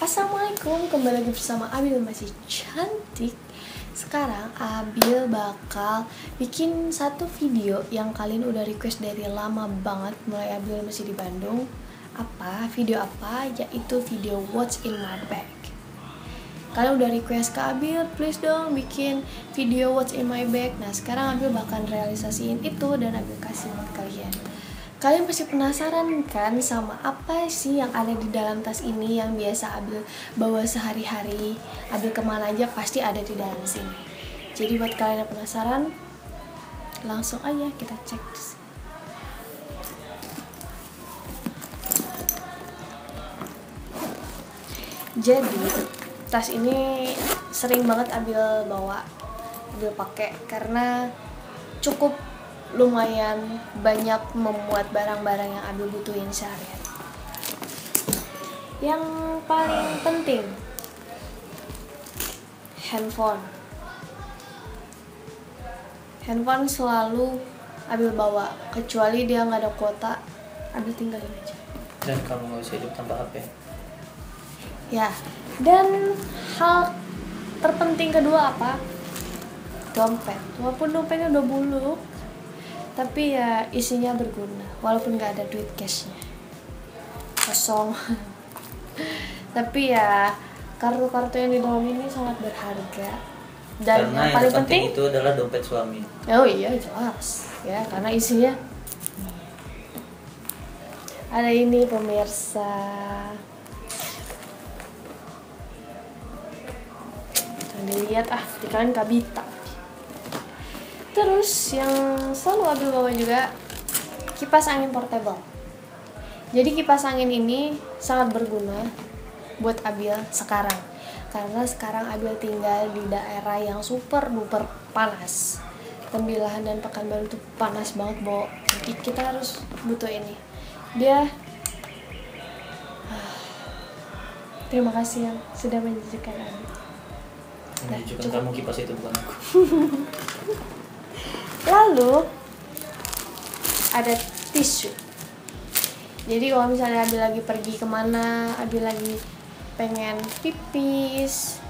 Assalamualaikum, kembali lagi bersama Abil masih cantik. Sekarang Abil bakal bikin satu video yang kalian udah request dari lama banget. Mulai Abil masih di Bandung. Video apa? Yaitu video What's in My Bag. Kalian udah request ke Abil, please dong bikin video What's in My Bag. Nah sekarang Abil bakal realisasiin itu dan Abil kasih buat kalian. Kalian pasti penasaran kan sama apa sih yang ada di dalam tas ini yang biasa Abil bawa sehari-hari. Abil kemana aja pasti ada di dalam sini. Jadi buat kalian yang penasaran, langsung aja kita cek. Jadi tas ini sering banget Abil bawa, Abil pakai karena cukup lumayan banyak memuat barang-barang yang Abil butuhin sehari-hari. Yang paling penting, handphone selalu Abil bawa, kecuali dia nggak ada kuota, Abil tinggalin aja. Dan kamu nggak bisa hidup tanpa HP. Ya, dan hal terpenting kedua apa? Dompet. Walaupun dompetnya udah buluk, tapi ya isinya berguna walaupun nggak ada duit cashnya, kosong. Tapi ya kartu-kartu yang di dalam ini sangat berharga. Dan karena yang paling penting itu adalah dompet suami. Oh iya jelas ya, karena isinya ada ini pemirsa. Jangan dilihat kalian kabita. Terus yang selalu Abil bawa juga kipas angin portable. Jadi kipas angin ini sangat berguna buat Abil sekarang. Karena sekarang Abil tinggal di daerah yang super duper panas. Tembilahan dan Pekanbaru itu panas banget, Bo. Jadi kita harus butuh ini. Terima kasih yang sudah menjadikan Abil. Menunjukkan kamu kipas itu bukan aku. Lalu ada tisu. Jadi kalau misalnya Abil lagi pergi kemana, Abil lagi pengen pipis,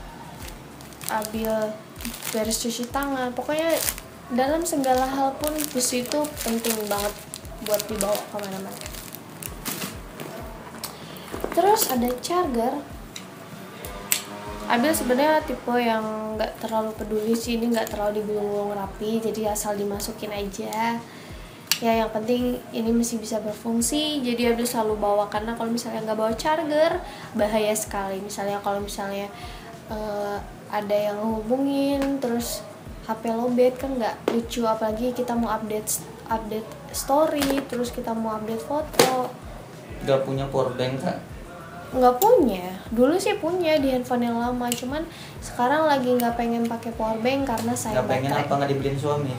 Abil beres cuci tangan, pokoknya dalam segala hal pun tisu itu penting banget buat dibawa kemana-mana. Terus ada charger. Abil sebenarnya tipe yang nggak terlalu peduli sih, ini nggak terlalu digulung-gulung rapi, jadi asal dimasukin aja. Ya yang penting ini masih bisa berfungsi, jadi Abil selalu bawa, karena kalau misalnya nggak bawa charger bahaya sekali. Misalnya kalau misalnya ada yang hubungin terus HP lowbat kan nggak lucu, apalagi kita mau update story, terus kita mau update foto. Gak punya powerbank kan? Nggak punya, dulu sih punya di handphone yang lama, cuman sekarang lagi nggak pengen pakai powerbank karena saya Gak pengen baterai. apa nggak dibeliin suami?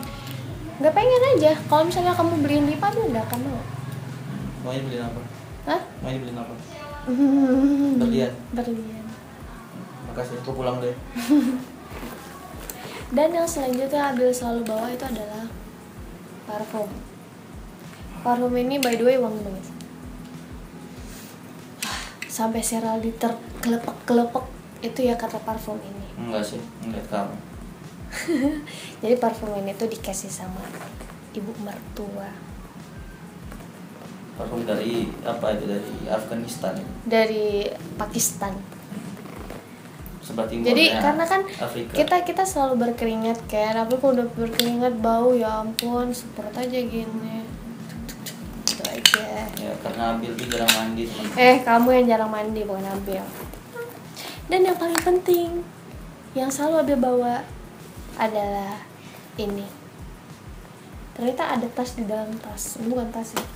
Nggak pengen aja. Kalau misalnya kamu beliin Lipa, dia nggak akan mau. Maunya beliin apa? Hah? Maunya beliin apa? Berlian. Berlian. Makasih, aku pulang deh. Dan yang selanjutnya Abil selalu bawa itu adalah parfum. Parfum ini by the way wangi banget. Sampai Seraldi terkelepek-kelepek itu ya kata parfum ini. Enggak sih, ngeliat kamu. Jadi parfum ini tuh dikasih sama ibu mertua. Parfum dari apa itu? Dari Afghanistan. Dari Pakistan. Sebelah timur. Jadi karena kan Afrika. kita selalu berkeringat kan. Aku kalau udah berkeringat bau, ya ampun, semprot aja gini. Itu aja. Ya karena Abil tuh jarang mandi teman. Kamu yang jarang mandi, bukan Abil. Dan yang paling penting yang selalu Abil bawa adalah ini. Ternyata ada tas di dalam tas, bukan tas sih.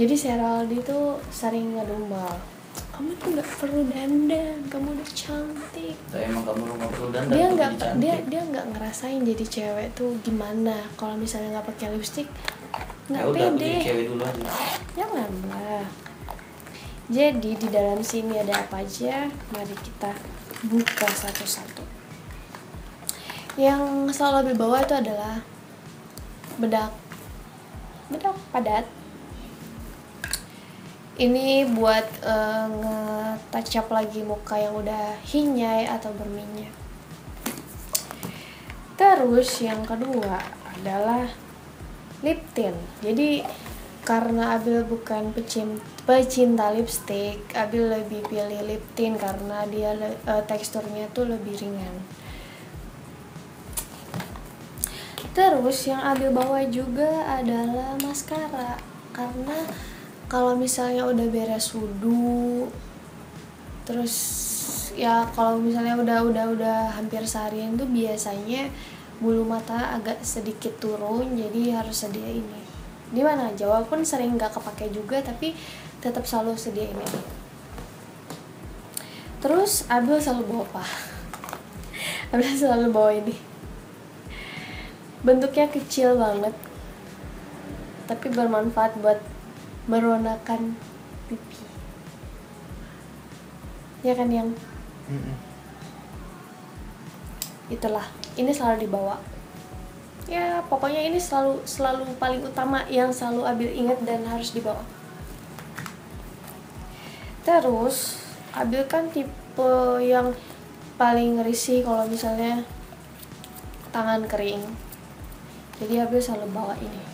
Jadi Seraldi tuh sering ngedumel, kamu tuh nggak perlu dandan, kamu udah cantik. Tapi emang kamu nggak perlu dandan. Dia nggak ngerasain jadi cewek tuh gimana kalau misalnya nggak pakai lipstik, nggak Ya udah, aku pede. jadi cewek dulu aja. Janganlah. Jadi di dalam sini ada apa aja? Mari kita buka satu-satu. Yang selalu Abil bawa itu adalah bedak padat. Ini buat nge-touch up lagi muka yang udah hinyai atau berminyak. Terus yang kedua adalah lip tint. Jadi karena Abil bukan pecinta lipstick, Abil lebih pilih lip tint karena dia teksturnya tuh lebih ringan. Terus yang Abil bawa juga adalah maskara, karena kalau misalnya udah beres wudhu, terus ya kalau misalnya udah hampir seharian tuh biasanya bulu mata agak sedikit turun, jadi harus sedia ini. Di mana aja, walaupun sering nggak kepake juga, tapi tetap selalu sedia ini. Terus Abil selalu bawa apa? Abil selalu bawa ini. Bentuknya kecil banget, tapi bermanfaat buat meronakan pipi. Ya kan yang itulah, ini selalu dibawa. Ya pokoknya ini selalu paling utama yang selalu Abil ingat dan harus dibawa. Terus Abil kan tipe yang paling risih kalau misalnya tangan kering, jadi Abil selalu bawa ini.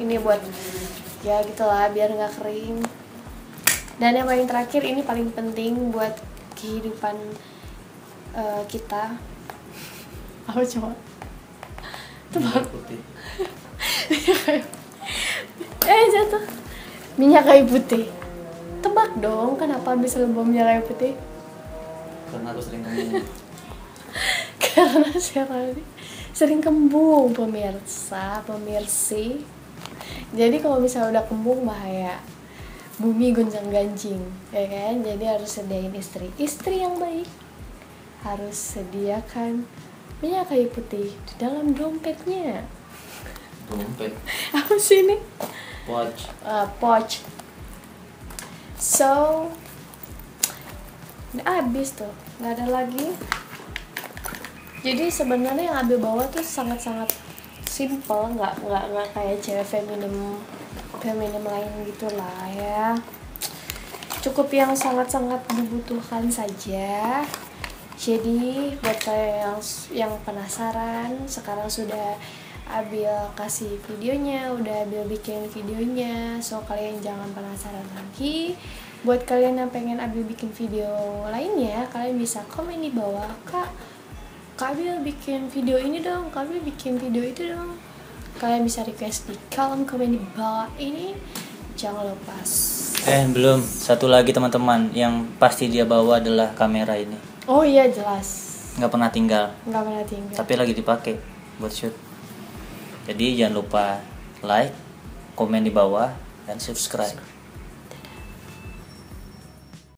Ini buat ya gitulah biar nggak kering. Dan yang paling terakhir, ini paling penting buat kehidupan kita. Apa coba? Tebak. Putih. Jatuh. Minyak kayu putih. Tebak dong, kenapa bisa bawa minyak kayu putih? Karena aku sering kembung. Karena saya sering kembung, pemirsi. Jadi kalau misalnya udah kembung bahaya, bumi gonjang ganjing, ya kan? Jadi harus sediain istri yang baik, harus sediakan minyak kayu putih di dalam dompetnya. Dompet. Apa sih ini? Pouch. So udah habis tuh, nggak ada lagi. Jadi sebenarnya yang Abil bawa tuh sangat-sangat simple, nggak kayak cewek feminim lain gitulah ya. Cukup yang sangat-sangat dibutuhkan saja. Jadi buat kalian yang penasaran, sekarang sudah Abil kasih videonya, udah Abil bikin videonya, so kalian jangan penasaran lagi. Buat kalian yang pengen Abil bikin video lainnya, kalian bisa komen di bawah, Kak Abil bikin video ini dong, Kak Abil bikin video itu dong. Kalian bisa request di kolom komen di bawah ini. Jangan lupa. Belum, satu lagi teman-teman, yang pasti dia bawa adalah kamera ini. Oh iya jelas. Nggak pernah tinggal. Tapi lagi dipakai buat shoot. Jadi jangan lupa like, komen di bawah, dan subscribe.